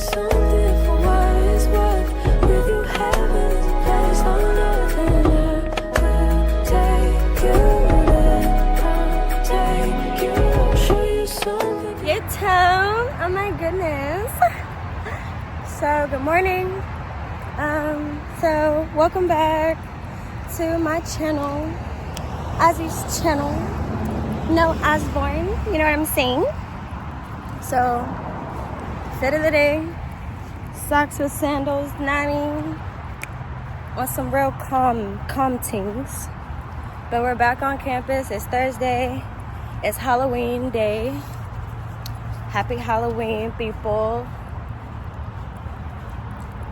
something for what it's worth. With you, heaven is a place on earth, and I will take you there. I'll take you, show you something. Your town. Oh my goodness. So good morning. So welcome back to my channel, Ozzy's channel. No Osborne, you know what I'm saying? So fit of the day, socks with sandals, Nani, on some real calm things. But we're back on campus. It's Thursday. It's Halloween day. Happy Halloween, people.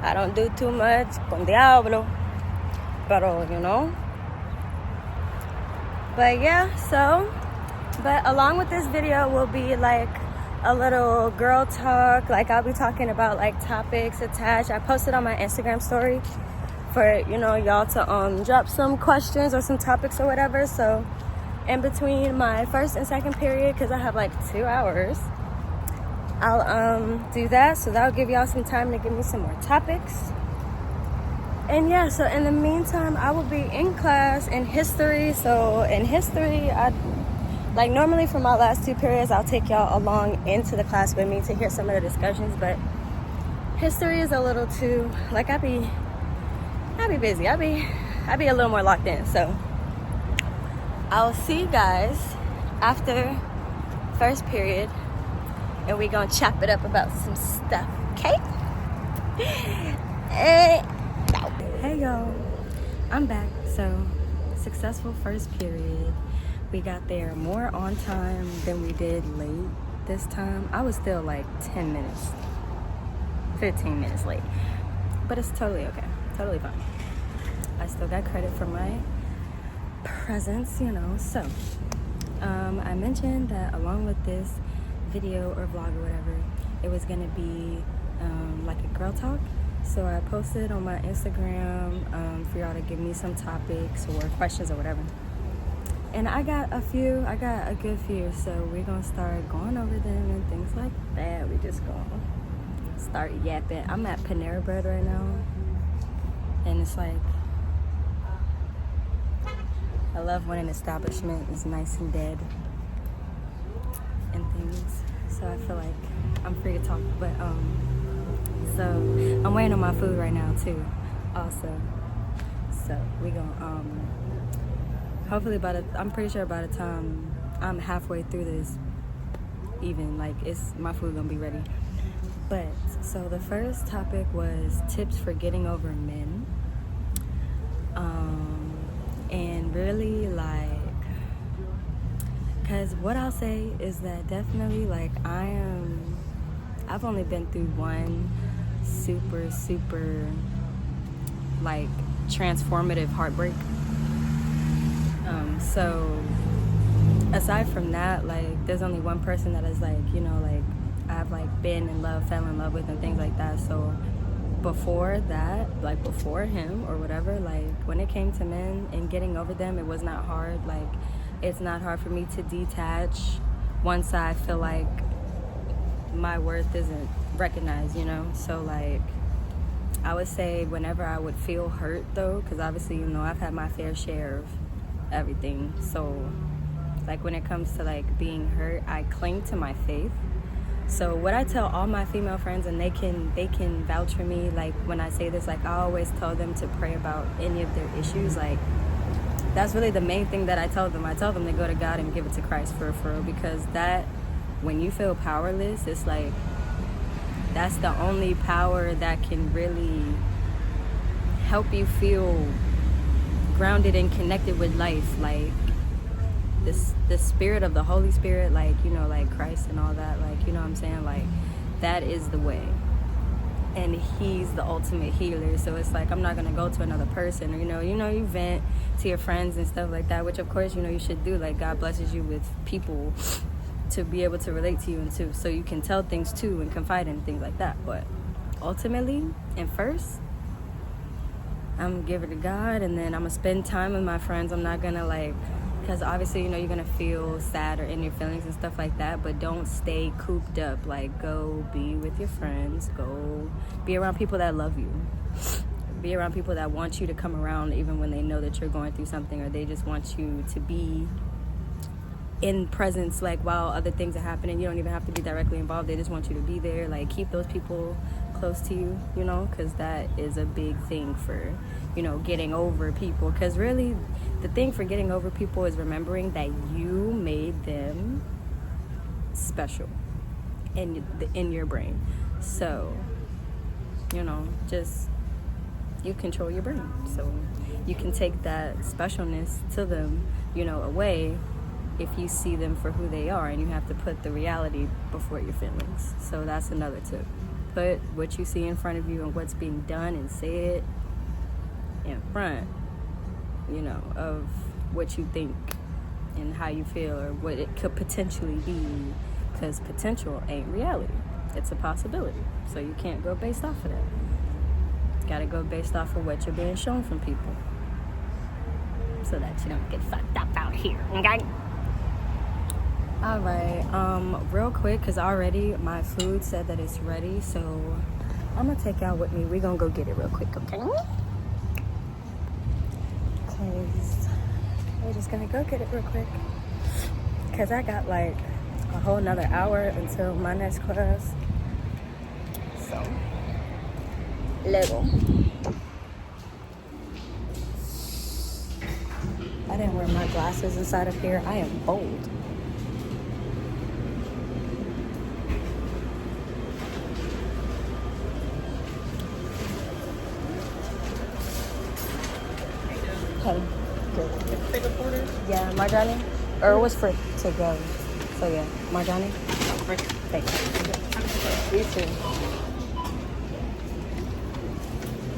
I don't do too much con diablo, pero you know. But yeah, but along with this video will be like a little girl talk. Like I'll be talking about like topics attached. I posted on my Instagram story for, you know, y'all to drop some questions or some topics or whatever. So in between my first and second period, because I have like 2 hours, I'll do that. So that'll give y'all some time to give me some more topics. And yeah, so in the meantime, I will be in class in history. So in history, like normally for my last 2 periods, I'll take y'all along into the class with me to hear some of the discussions. But history is a little too, like I be busy. I be a little more locked in. So I'll see you guys after first period, and we gonna chop it up about some stuff, okay? Hey y'all, I'm back. So successful first period. We got there more on time than we did late this time. I was still like 10 minutes, 15 minutes late, but it's totally okay, totally fine. I still got credit for my presence, you know. So I mentioned that along with this video or vlog or whatever, it was gonna be like a girl talk. So I posted on my Instagram for y'all to give me some topics or questions or whatever, and I got a good few. So we're gonna start going over them and things like that. We just gonna start yapping. I'm at Panera Bread right now, and it's like, I love when an establishment is nice and dead and things. So I feel like I'm free to talk. But so I'm waiting on my food right now too, also. So we gonna hopefully I'm pretty sure by the time I'm halfway through this, even like my food gonna be ready. But so the first topic was tips for getting over men. And really like, because what I'll say is that definitely like I've only been through one super like transformative heartbreak. So aside from that, like there's only one person that is like, you know, like I've like been in love, fell in love with and things like that. So before that, like before him or whatever, like when it came to men and getting over them, it was not hard. Like it's not hard for me to detach once I feel like my worth isn't recognized, you know. So like I would say whenever I would feel hurt though, because obviously, you know, I've had my fair share of everything. So like when it comes to like being hurt, I cling to my faith. So what I tell all my female friends, and they can vouch for me, like when I say this, like I always tell them to pray about any of their issues. Like that's really the main thing that I tell them. I tell them to go to God and give it to Christ for real, because that, when you feel powerless, it's like that's the only power that can really help you feel grounded and connected with life. Like the spirit of the Holy Spirit, like, you know, like Christ and all that, like, you know what I'm saying, like that is the way, and he's the ultimate healer. So it's like I'm not gonna go to another person, or you vent to your friends and stuff like that, which of course you should do. Like God blesses you with people to be able to relate to you and to, so you can tell things to and confide in things like that. But ultimately and first, I'm gonna give it to God, and then I'm gonna spend time with my friends. I'm not gonna like because obviously, you know, you're gonna feel sad or in your feelings and stuff like that, but don't stay cooped up. Like, go be with your friends, go be around people that love you, be around people that want you to come around even when they know that you're going through something, or they just want you to be in presence, like, while other things are happening. You don't even have to be directly involved, they just want you to be there. Like, keep those people close to you, you know, because that is a big thing for, you know, getting over people. Because really, the thing for getting over people is remembering that you made them special in your brain. So, you know, just, you control your brain, so you can take that specialness to them, you know, away if you see them for who they are, and you have to put the reality before your feelings. So that's another tip. Put what you see in front of you and what's being done and said in front, you know, of what you think and how you feel, or what it could potentially be, because potential ain't reality. It's a possibility. So you can't go based off of that. You gotta go based off of what you're being shown from people, so that you don't get fucked up out here, okay? All right, real quick, because already my food said that it's ready, so I'm gonna take y'all with me. We're gonna go get it real quick, okay? Because we're just gonna go get it real quick, because I got like a whole nother hour until my next class. So, Lego. I didn't wear my glasses inside of here. I am bold. Okay, good. Favorite order? Yeah, Marjani? Or it was for to go. So yeah, Marjani? Thanks. You too.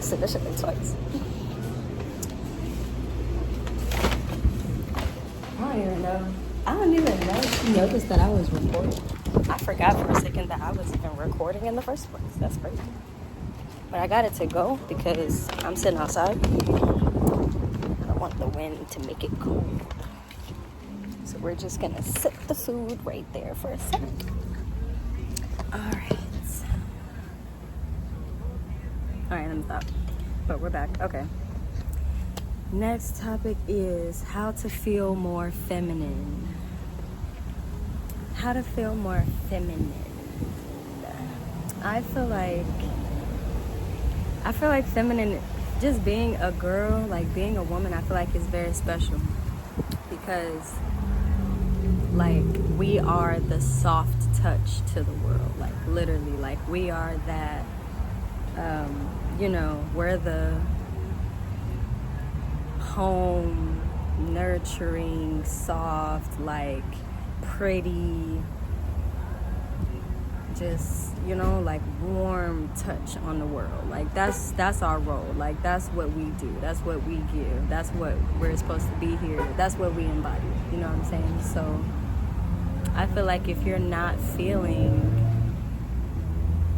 So this should be twice. I don't even know. I don't even know if you noticed that I was recording. I forgot for a second that I was even recording in the first place. That's crazy. But I got it to go because I'm sitting outside. I don't want the wind to make it cold. So we're just gonna sit the food right there for a second. Alright, let me stop. But we're back. Okay. Next topic is how to feel more feminine. How to feel more feminine. I feel like feminine, just being a girl, like being a woman, I feel like is very special, because like we are the soft touch to the world, like literally, like we are that, you know, we're the home, nurturing, soft, like pretty, just, you know, like warm touch on the world. Like that's our role. Like that's what we do. That's what we give. That's what we're supposed to be here. That's what we embody. You know what I'm saying? So I feel like if you're not feeling,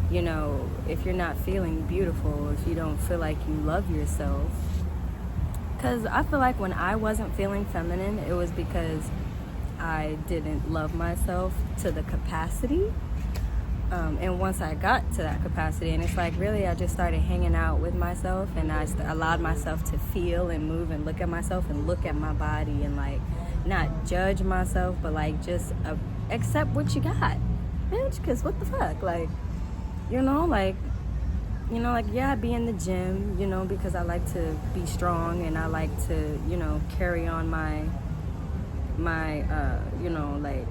you know, if you're not feeling beautiful, if you don't feel like you love yourself, because I feel like when I wasn't feeling feminine, it was because I didn't love myself to the capacity. And once I got to that capacity, and it's like really I just started hanging out with myself, and I allowed myself to feel and move and look at myself and look at my body and like not judge myself, but like just accept what you got, bitch, because what the fuck, like, you know, like, yeah, I be in the gym, you know, because I like to be strong and I like to, you know, carry on my you know, like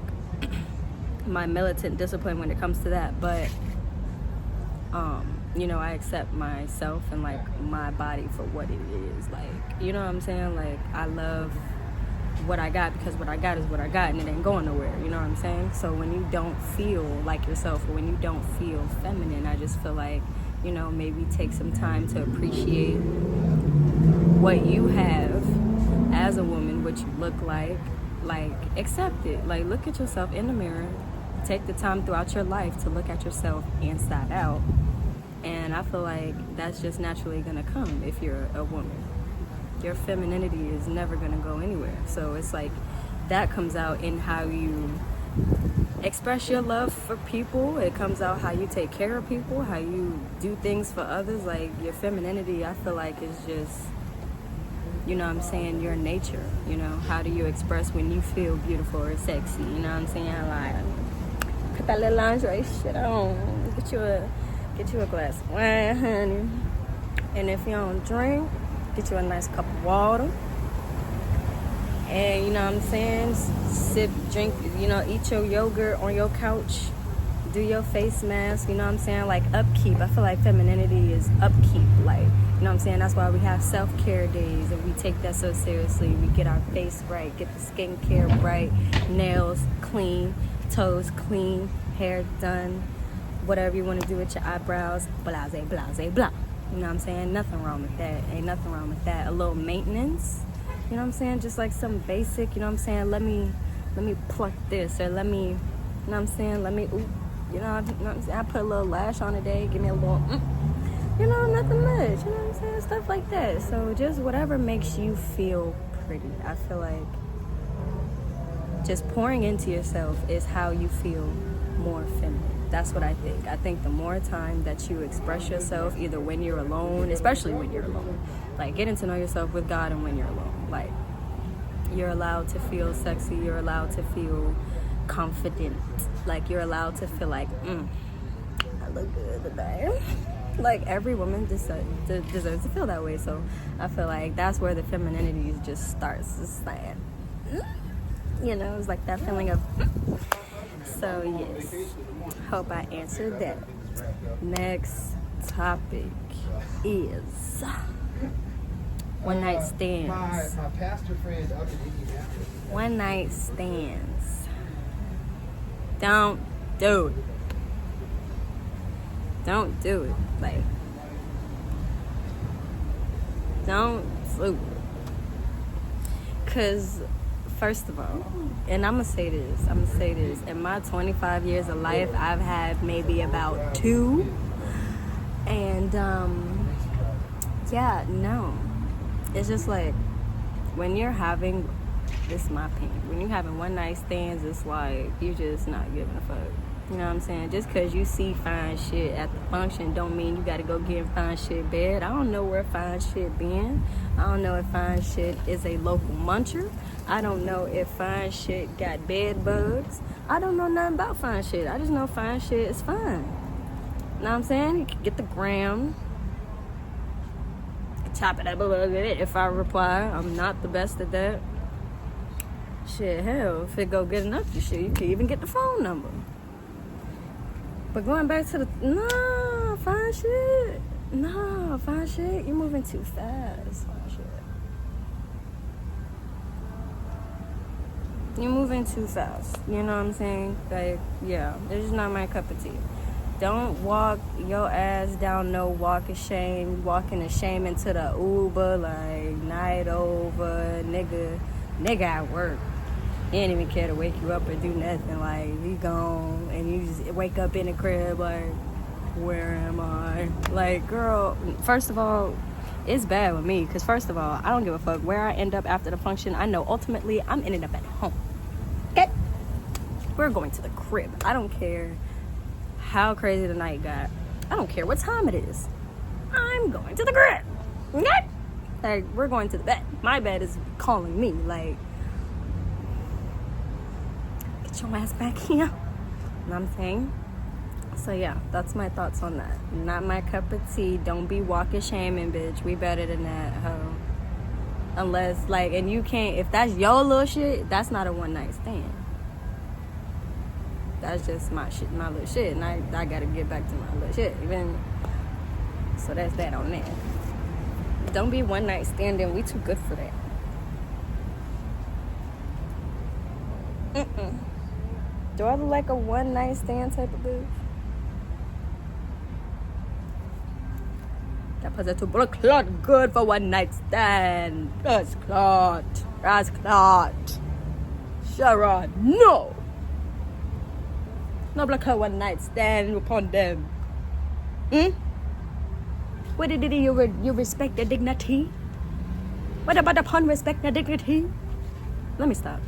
my militant discipline when it comes to that. But you know, I accept myself and like my body for what it is, like, you know what I'm saying? Like I love what I got, because what I got is what I got, and it ain't going nowhere, you know what I'm saying? So when you don't feel like yourself, or when you don't feel feminine, I just feel like, you know, maybe take some time to appreciate what you have as a woman, what you look like accept it, like look at yourself in the mirror, take the time throughout your life to look at yourself inside out, and I feel like that's just naturally gonna come if you're a woman. your femininity is never gonna go anywhere. So it's like that comes out in how you express your love for people. It comes out how you take care of people, how you do things for others. Like your femininity, I feel like is just, you know what I'm saying, your nature. You know, how do you express when you feel beautiful or sexy? You know what I'm saying? Like, put that little lingerie shit on. Get you a glass of wine, honey. And if you don't drink, get you a nice cup of water. And you know what I'm saying? Sip, drink, you know, eat your yogurt on your couch. Do your face mask, you know what I'm saying? Like upkeep. I feel like femininity is upkeep. Like, you know what I'm saying? That's why we have self-care days and we take that so seriously. We get our face right, get the skincare right, nails clean, toes clean, hair done, whatever you want to do with your eyebrows, blase, blase, blah. You know what I'm saying? Nothing wrong with that. Ain't nothing wrong with that. A little maintenance, you know what I'm saying? Just like some basic, you know what I'm saying? Let me pluck this, or let me, you know what I'm saying? Let me, ooh, you know what I'm saying? I put a little lash on today, give me a little, you know, nothing much, you know what I'm saying? Stuff like that. So just whatever makes you feel pretty. I feel like just pouring into yourself is how you feel more feminine. That's what I think. I think the more time that you express yourself, either when you're alone, especially when you're alone, like getting to know yourself with God, and when you're alone, like you're allowed to feel sexy, you're allowed to feel confident, like you're allowed to feel like, I look good today. Like every woman deserves to feel that way. So I feel like that's where the femininity just starts. It's like, you know, it's like that feeling of. So yes, hope I answered that. Next topic is one night stands. My pastor friend up in Indianapolis. One night stands. Don't do it. Don't do it. Like, don't do it. Cause first of all, and I'm gonna say this, in my 25 years of life, I've had maybe about 2. And yeah, no. It's just like when you're having, this is my opinion, when you're having one night stands, it's like you're just not giving a fuck. You know what I'm saying? Just because you see fine shit at the function don't mean you gotta go get fine shit bed. I don't know where fine shit been. I don't know if fine shit is a local muncher. I don't know if fine shit got bed bugs. I don't know nothing about fine shit. I just know fine shit is fine. You know what I'm saying? You can get the gram. Chop it up a little bit if I require. I'm not the best at that. Shit, hell, if it go good enough, you can even get the phone number. But going back to the, fine shit, you're moving too fast, fine shit. You're moving too fast, you know what I'm saying? Like, yeah, it's just not my cup of tea. Don't walk your ass down no walk of shame, walking of shame into the Uber, like, night over, nigga at work. He ain't even care to wake you up or do nothing. Like, you gone and you just wake up in the crib like, where am I? Like, girl, first of all, it's bad with me because first of all, I don't give a fuck where I end up after the function. I know ultimately I'm ending up at home. Okay? We're going to the crib. I don't care how crazy the night got. I don't care what time it is. I'm going to the crib. Okay? Like, we're going to the bed. My bed is calling me. Like, get your ass back here. You know what I'm saying? So yeah, that's my thoughts on that. Not my cup of tea. Don't be walking shaming, bitch. We better than that, hoe. Unless, like, and you can't, if that's your little shit, that's not a one night stand. That's just my shit, my little shit. And I gotta get back to my little shit. Even, so that's that on that. Don't be one night standing. We too good for that. Do I look like a one night stand type of bitch? That pussy too blood clot good for one night stand. That's clot. Sharon, no. No blood clot one night stand upon them. What did you respect their dignity? What about upon respect and dignity? Let me stop.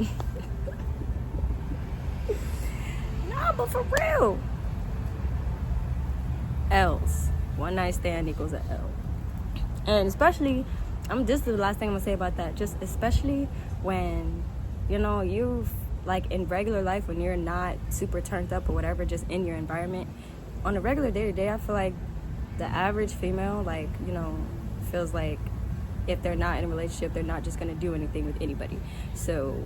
No, but for real. L's. One night stand equals an L. And especially, this is the last thing I'm gonna say about that. Just especially when, you know, you've, like in regular life, when you're not super turned up or whatever, just in your environment, on a regular day-to-day, I feel like the average female, like, you know, feels like if they're not in a relationship, they're not just gonna do anything with anybody. So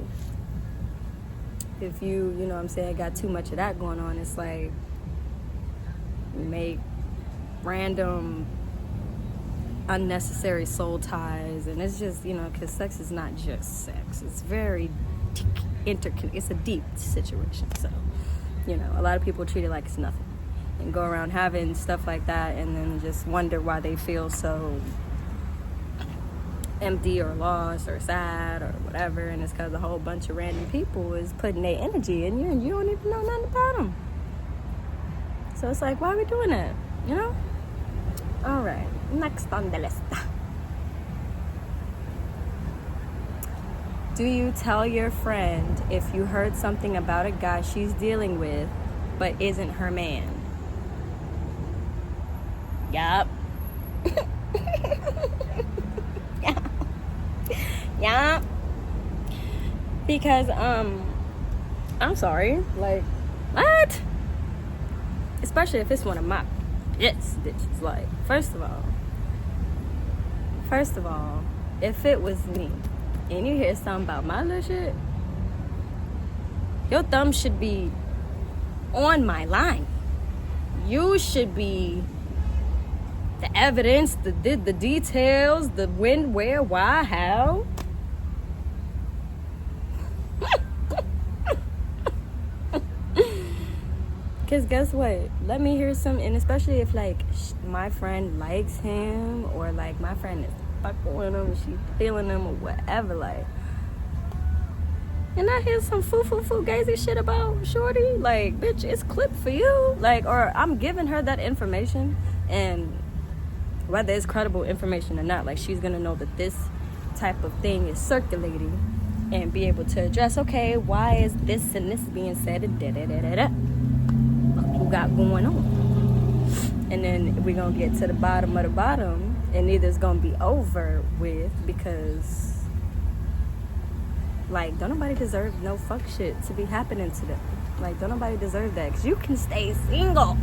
if you know what I'm saying, got too much of that going on, it's like make random unnecessary soul ties, and it's just, you know, because sex is not just sex, it's very it's a deep situation. So, you know, a lot of people treat it like it's nothing and go around having stuff like that and then just wonder why they feel so empty or lost or sad or whatever, and it's because a whole bunch of random people is putting their energy in you and you don't even know nothing about them. So it's like, why are we doing that, you know? All right, next on the list. Do you tell your friend if you heard something about a guy she's dealing with but isn't her man? Yup. Yeah. Because I'm sorry, like, what? Especially if it's one of my bitches. Like, first of all, if it was me and you hear something about my little shit, your thumb should be on my line. You should be the evidence, the details, the when, where, why, how. Because guess what? Let me hear some, and especially if, like, my friend likes him, or, like, my friend is fucking with him, she's feeling him, or whatever, like, and I hear some gazy shit about shorty, like, bitch, it's clipped for you. Like, or I'm giving her that information, and whether it's credible information or not, like, she's gonna know that this type of thing is circulating and be able to address, okay, why is this and this being said, and da-da-da-da-da. Who got going on? And then we're gonna get to the bottom of the bottom, and either it's gonna be over with, because, like, don't nobody deserve no fuck shit to be happening to them. Like, don't nobody deserve that, because you can stay single.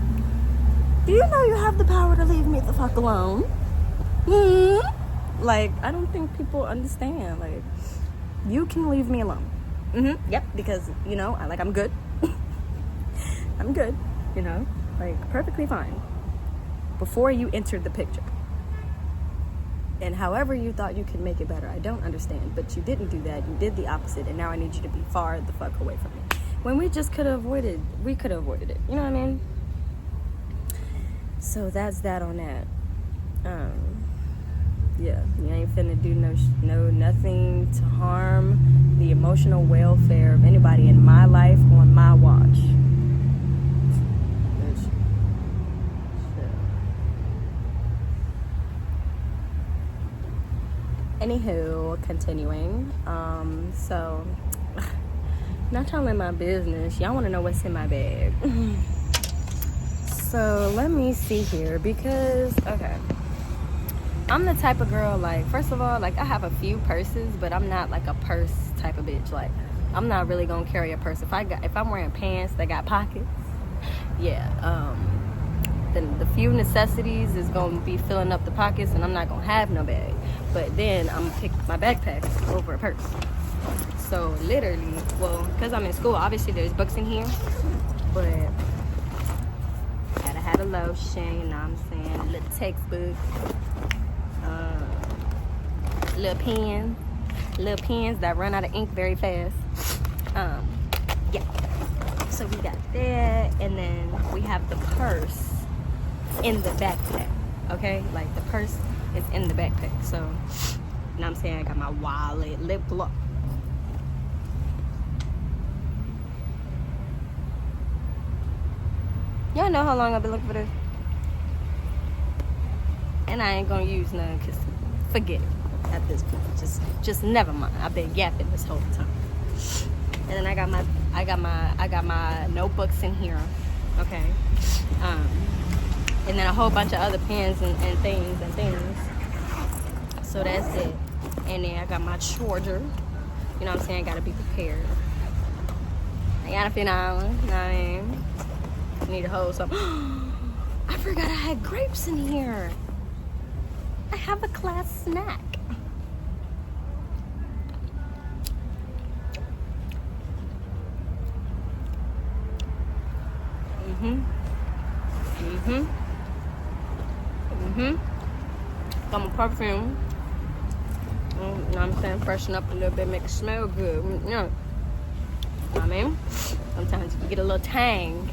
Do you know you have the power to leave me the fuck alone? Like, I don't think people understand. Like, you can leave me alone. Yep, because, you know, I'm good. I'm good, you know, like, perfectly fine. Before you entered the picture. And however you thought you could make it better, I don't understand. But you didn't do that. You did the opposite, and now I need you to be far the fuck away from me. When we just could have avoided it. You know what I mean? So that's that on that. Yeah, you ain't finna do nothing to harm the emotional welfare of anybody in my life on my watch. Anywho, continuing. So, not telling my business. Y'all want to know what's in my bag. So, let me see here, because, okay. I'm the type of girl, like, first of all, like, I have a few purses, but I'm not, like, a purse type of bitch. Like, I'm not really gonna carry a purse. If I'm wearing pants that got pockets, yeah, then the few necessities is gonna be filling up the pockets, and I'm not gonna have no bag. But then I'm gonna pick my backpack over a purse. So literally, well, because I'm in school, obviously there's books in here, but gotta have a lotion, you know what I'm saying, a little textbook, little pens that run out of ink very fast. Yeah, so we got that, and then we have the purse in the backpack. Okay, like, the purse is in the backpack. So, you know what I'm saying, I got my wallet, lip gloss. Y'all know how long I've been looking for this, and I ain't gonna use none, because forget it. at this point. Just never mind. I've been yapping this whole time. And then I got my notebooks in here. Okay. And then a whole bunch of other pens and things. So that's it. And then I got my charger. You know what I'm saying? Gotta be prepared. I got a few dollars. You know what I mean? Need to hold some. I forgot I had grapes in here. I have a class snack. Got my perfume. You know what I'm saying? Freshen up a little bit, make it smell good. You know what I mean? Sometimes you get a little tang.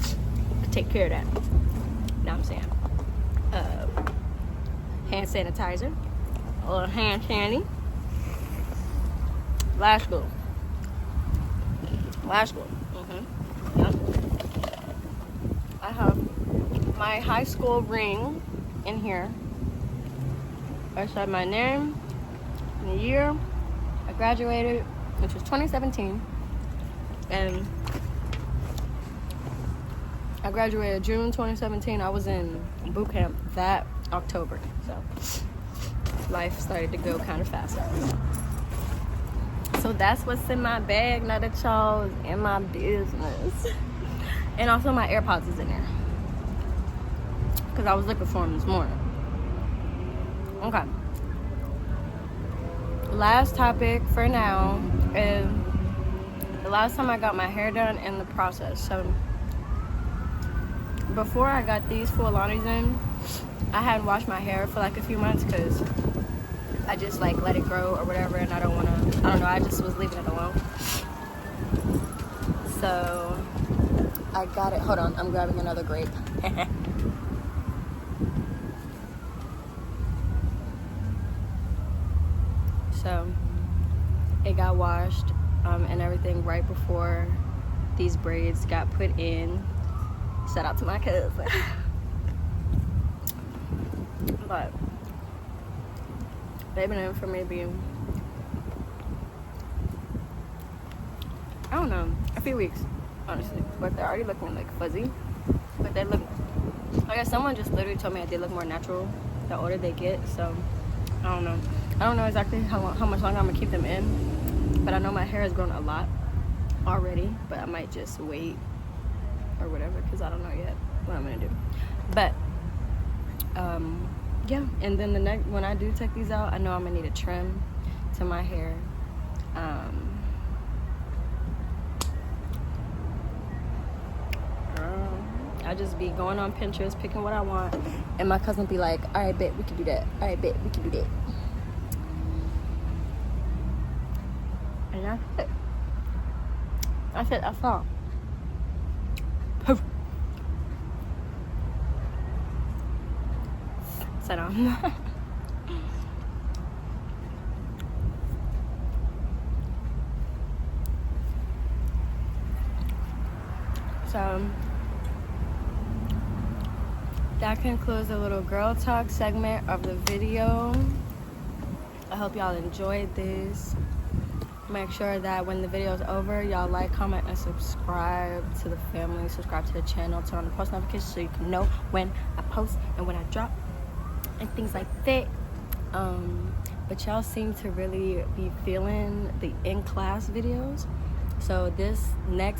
You can take care of that. You know what I'm saying? Hand sanitizer. A little hand candy. Lash glue. Yep. I have my high school ring in here. I said my name, the year I graduated, which was 2017, and I graduated June 2017. I was in boot camp that October, so life started to go kind of faster. So that's what's in my bag, now that y'all is in my business. And also my AirPods is in there, because I was looking for them this morning. Okay. Last topic for now is the last time I got my hair done and the process. So before I got these full lonnies in, I hadn't washed my hair for like a few months because I just like let it grow or whatever, and I don't know, I just was leaving it alone. So I got it. Hold on, I'm grabbing another grape. So it got washed and everything right before these braids got put in. Shout out to my cousin. But they've been in for maybe, I don't know, a few weeks, honestly. But they're already looking like fuzzy. But they look, I guess someone just literally told me that they look more natural the older they get. So I don't know. I don't know exactly how much longer I'm gonna keep them in, but I know my hair has grown a lot already, but I might just wait or whatever, because I don't know yet what I'm gonna do. But yeah, and then the next, when I do take these out, I know I'm gonna need a trim to my hair. I just be going on Pinterest, picking what I want, and my cousin be like, all right, bet we can do that. All right, bet we can do that. And that's it. That's all. Sit down. So that concludes the little girl talk segment of the video. I hope y'all enjoyed this. Make sure that when the video is over, y'all like, comment, and subscribe to the family. Subscribe to the channel. Turn on the post notifications so you can know when I post and when I drop and things like that. But y'all seem to really be feeling the in-class videos. So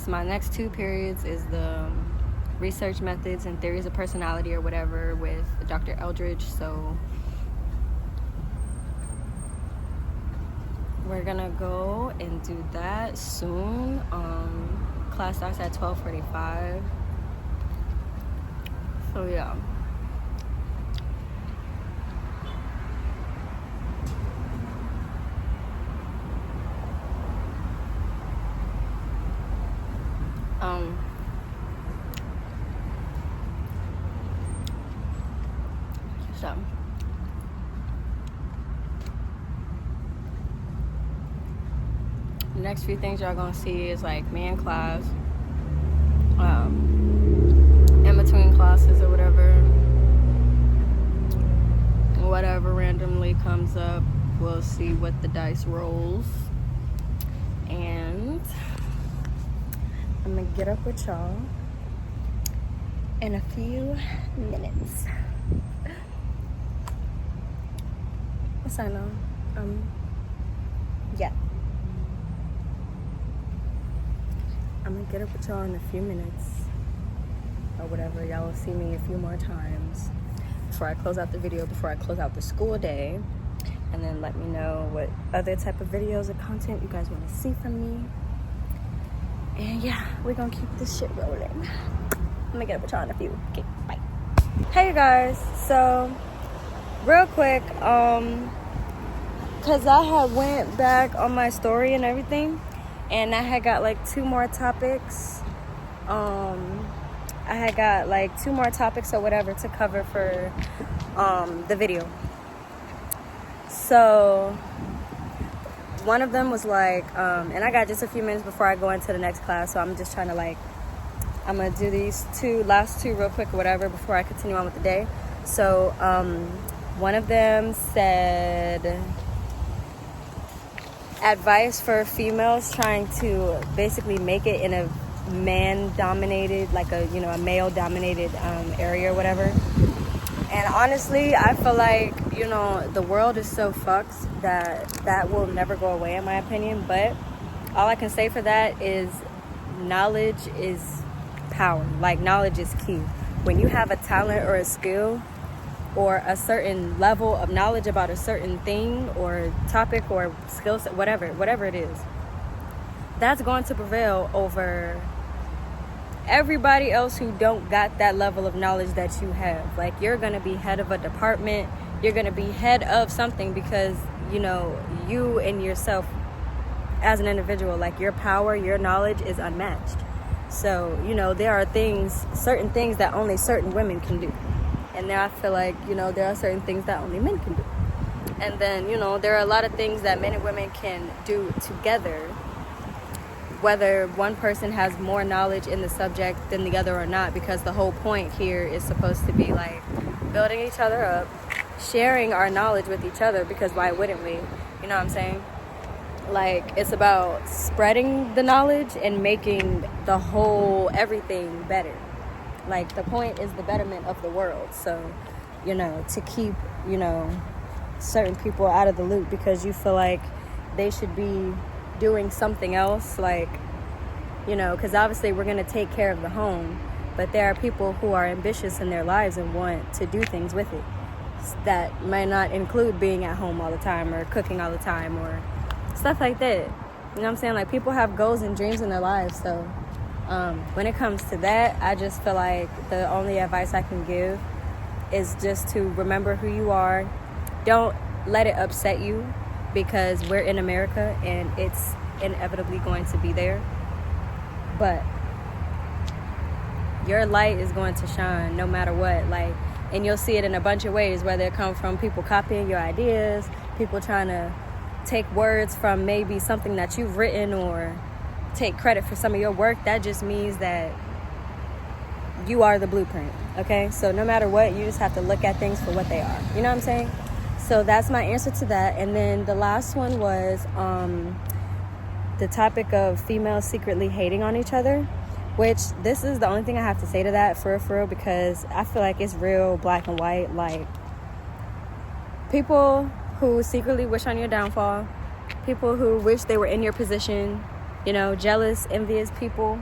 my next 2 periods is the research methods and theories of personality or whatever with Dr. Eldridge. So we're gonna go and do that soon. Class starts at 12:45. So yeah. So the next few things y'all gonna see is like me in class, in between classes or whatever randomly comes up, we'll see what the dice rolls. And I'm gonna get up with y'all in a few minutes. What's I know? Yeah. I'm gonna get up with y'all in a few minutes or whatever. Y'all will see me a few more times before I close out the video, before I close out the school day. And then let me know what other type of videos or content you guys want to see from me. And yeah, we're gonna keep this shit rolling. I'm gonna get up with y'all in a few. Okay, bye. Hey you guys, so real quick, cause I had went back on my story and everything, and I had got like 2 more topics. I had got like 2 more topics or whatever to cover for the video. So one of them was like, and I got just a few minutes before I go into the next class, so I'm just trying to like, I'm gonna do these last two real quick or whatever before I continue on with the day. So one of them said advice for females trying to basically make it in a man-dominated, like a male-dominated area or whatever. And honestly, I feel like, the world is so fucked that will never go away, in my opinion. But all I can say for that is knowledge is power. Like, knowledge is key. When you have a talent or a skill or a certain level of knowledge about a certain thing or topic or skill set, whatever it is, that's going to prevail over everybody else who don't got that level of knowledge that you have. Like, you're going to be head of a department, you're going to be head of something because, you and yourself as an individual, like your power, your knowledge is unmatched. So, there are certain things that only certain women can do. And then I feel like, there are certain things that only men can do. And then, there are a lot of things that men and women can do together, whether one person has more knowledge in the subject than the other or not, because the whole point here is supposed to be like building each other up, sharing our knowledge with each other, because why wouldn't we? You know what I'm saying? Like, it's about spreading the knowledge and making the whole everything better. Like, the point is the betterment of the world. So, to keep, certain people out of the loop because you feel like they should be doing something else, like, because obviously we're going to take care of the home, but there are people who are ambitious in their lives and want to do things with it that might not include being at home all the time or cooking all the time or stuff like that. You know what I'm saying? Like, people have goals and dreams in their lives. So when it comes to that, I just feel like the only advice I can give is just to remember who you are. Don't let it upset you, because we're in America and it's inevitably going to be there. But your light is going to shine no matter what. Like, and you'll see it in a bunch of ways, whether it comes from people copying your ideas, people trying to take words from maybe something that you've written or take credit for some of your work. That just means that you are the blueprint, okay? So no matter what, you just have to look at things for what they are. You know what I'm saying? So that's my answer to that. And then the last one was the topic of females secretly hating on each other, which this is the only thing I have to say to that for real, because I feel like it's real black and white. Like, people who secretly wish on your downfall, people who wish they were in your position, jealous, envious people,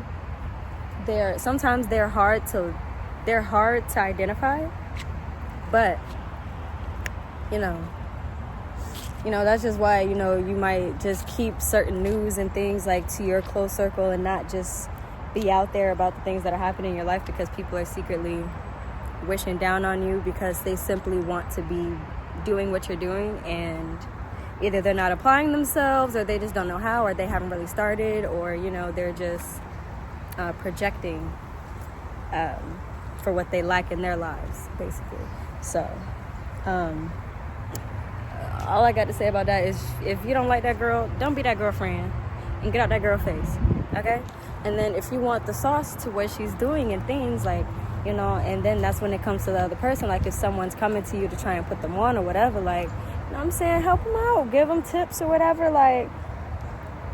sometimes they're hard to identify, but that's just why, you might just keep certain news and things like to your close circle and not just be out there about the things that are happening in your life, because people are secretly wishing down on you because they simply want to be doing what you're doing, and either they're not applying themselves, or they just don't know how, or they haven't really started, or, they're just projecting for what they lack in their lives, basically. So, all I got to say about that is, if you don't like that girl, don't be that girlfriend and get out that girl face, okay? And then if you want the sauce to what she's doing and things, like, and then that's when it comes to the other person. Like, if someone's coming to you to try and put them on or whatever, like, know what I'm saying, help them out, give them tips or whatever, like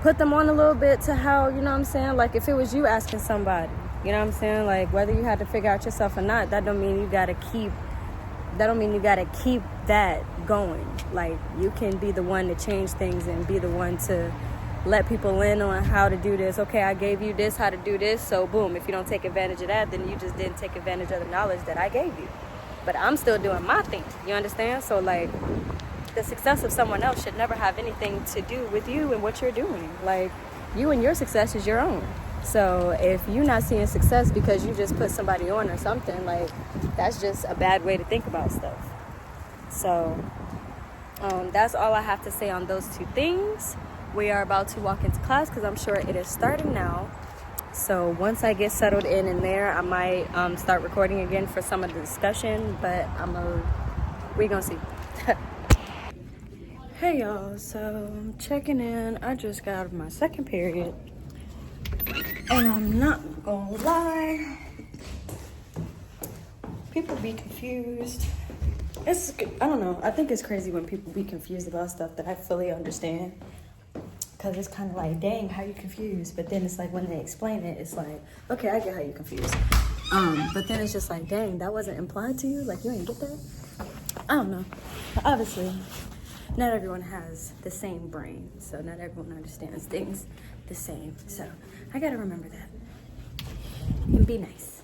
put them on a little bit to how, you know what I'm saying, like if it was you asking somebody, you know what I'm saying, like whether you had to figure out yourself or not, that don't mean you gotta keep that going. Like you can be the one to change things and be the one to let people in on how to do this. Okay, I gave you this, how to do this, so boom, if you don't take advantage of that, then you just didn't take advantage of the knowledge that I gave you. But I'm still doing my thing, you understand? So like the success of someone else should never have anything to do with you and what you're doing. Like you and your success is your own. So if you're not seeing success because you just put somebody on or something, like that's just a bad way to think about stuff. So that's all I have to say on those two things. We are about to walk into class because I'm sure it is starting now. So once I get settled in there, I might start recording again for some of the discussion, but we gonna see. Hey y'all, so I'm checking in. I just got out of my second period, and I'm not gonna lie, people be confused. I don't know, I think it's crazy when people be confused about stuff that I fully understand. Because it's kind of like, dang, how you confused? But then it's like when they explain it, it's like, okay, I get how you confused. But then it's just like, dang, that wasn't implied to you? Like, you ain't get that? I don't know. But obviously, not everyone has the same brain. So not everyone understands things the same. So I got to remember that. And be nice.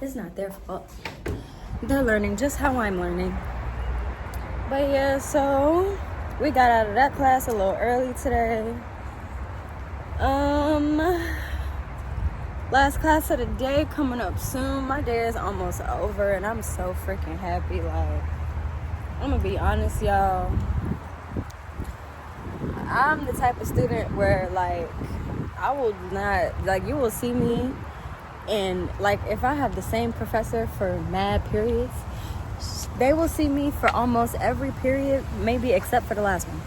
It's not their fault. They're learning just how I'm learning. But yeah, so we got out of that class a little early today. Last class of the day coming up soon. My day is almost over and I'm so freaking happy. Like, I'm gonna be honest, y'all. I'm the type of student where like I will not, like, you will see me and like if I have the same professor for mad periods, they will see me for almost every period, maybe except for the last one.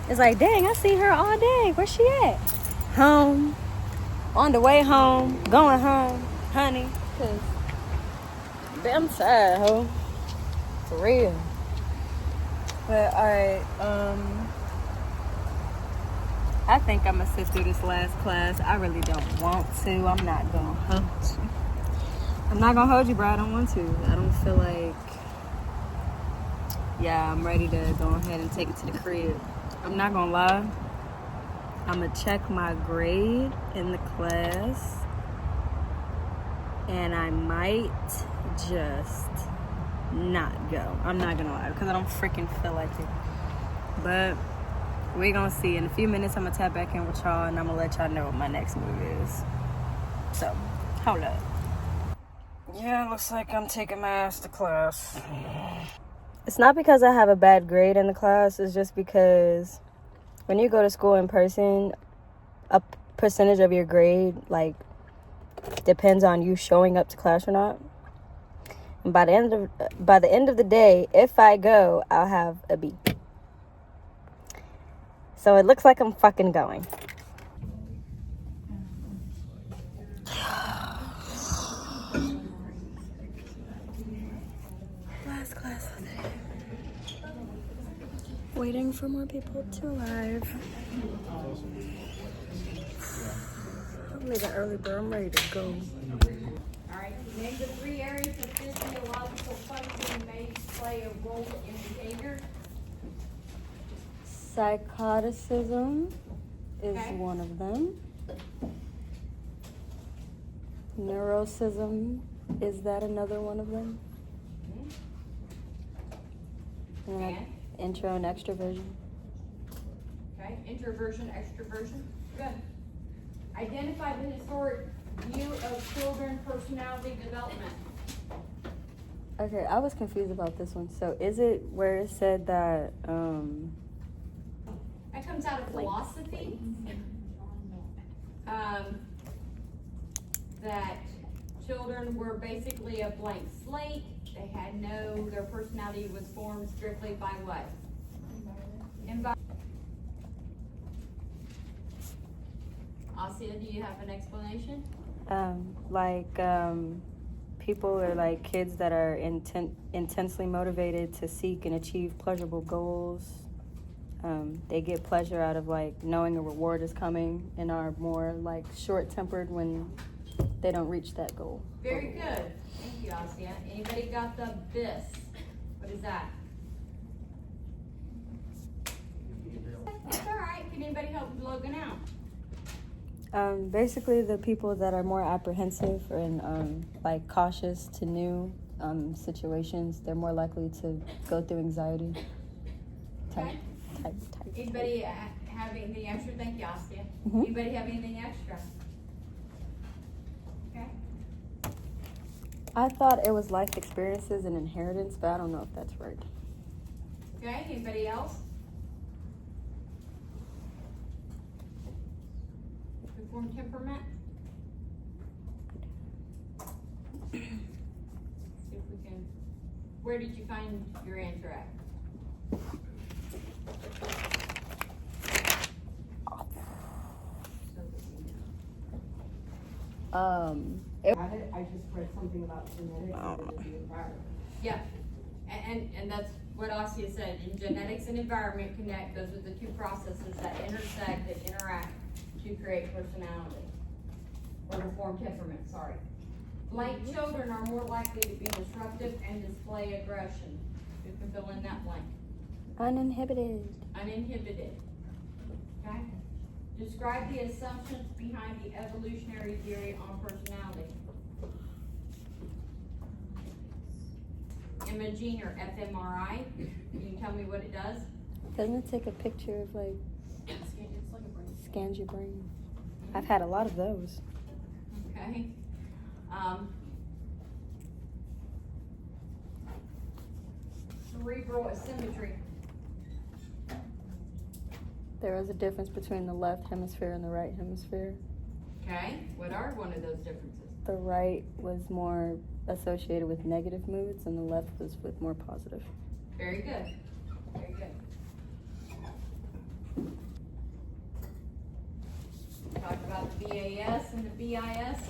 It's like, dang, I see her all day. Where's she at? Home. On the way home. Going home. Honey. Cause I'm tired, ho. For real. But, alright. I think I'm gonna sit through this last class. I really don't want to. I'm not gonna hold you. I'm not gonna hold you, bro. I don't want to. I don't feel like... Yeah, I'm ready to go ahead and take it to the crib. I'm not gonna lie. I'm gonna check my grade in the class. And I might just not go. I'm not gonna lie, because I don't freaking feel like it. But we're gonna see. In a few minutes, I'm gonna tap back in with y'all, and I'm gonna let y'all know what my next move is. So, hold up. Yeah, looks like I'm taking my ass to class. It's not because I have a bad grade in the class. It's just because when you go to school in person, a percentage of your grade, like, depends on you showing up to class or not. And by the end of the day, if I go, I'll have a B. So it looks like I'm fucking going. Last class of the day. Waiting for more people to arrive. I'm leaving early, bro. I'm ready to go. Alright, name the 3 areas of physiological function may play a role in behavior. Psychoticism is Okay. one of them. Neurosism, is that another one of them? And? Intro and extroversion. Okay, introversion, extroversion. Good. Identify the historic view of children personality development. Okay, I was confused about this one. So is it where it said that That comes out of philosophy. That children were basically a blank slate. They had their personality was formed strictly by what? Environment. Asia, do you have an explanation? people are like kids that are intensely motivated to seek and achieve pleasurable goals. They get pleasure out of like knowing a reward is coming, and are more like short-tempered when they don't reach that goal. Very good. Thank you, Asya. Anybody got the BIS? What is that? That's all right. Can anybody help Logan out? Basically, the people that are more apprehensive and like cautious to new situations, they're more likely to go through anxiety. Okay. Type. Anybody have anything extra? Thank you, Asya. Mhm. Anybody have anything extra? Okay. I thought it was life experiences and inheritance, but I don't know if that's right. Okay. Anybody else? Reform temperament. See if we can. Where did you find your answer at? I just read something about genetics and the environment. Yeah, and that's what Asya said. In genetics and environment connect, those are the two processes that intersect, that interact to create personality. Or to form temperament, sorry. Blank children are more likely to be disruptive and display aggression. You can fill in that blank. Uninhibited. Uninhibited. Okay? Describe the assumptions behind the evolutionary theory on personality. Imaging or fMRI. Can you tell me what it does? Doesn't it take a picture of like It's like a brain. scans your brain? I've had a lot of those. Okay. Cerebral asymmetry. There is a difference between the left hemisphere and the right hemisphere. Okay. What are one of those differences? The right was more associated with negative moods, and the left was with more positive. Very good. Very good. Talk about the BAS and the BIS.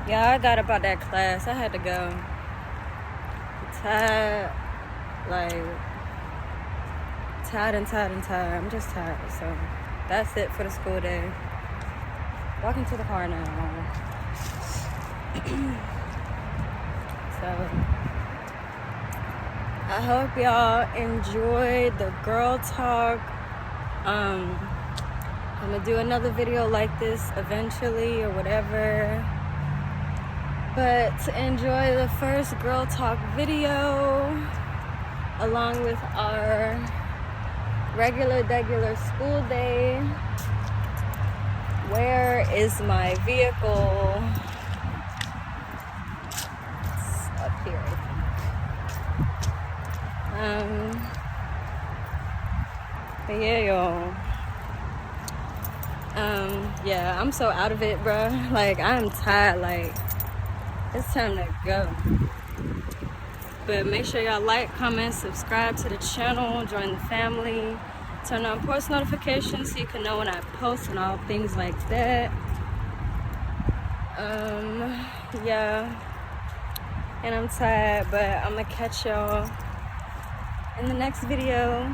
Yeah, I got about that class. I had to go. Tired, tired. I'm just tired. So that's it for the school day. Walking to the car now. So I hope y'all enjoyed the girl talk. I'm gonna do another video like this eventually or whatever. But enjoy the first girl talk video along with our regular school day. Where is my vehicle? It's up here, I think. But yeah, y'all. Yeah, I'm so out of it, bro. Like, I'm tired. Like, it's time to go. But make sure y'all like, comment, subscribe to the channel, join the family, turn on post notifications so you can know when I post and all things like that. Yeah. And I'm tired, but I'm gonna catch y'all in the next video.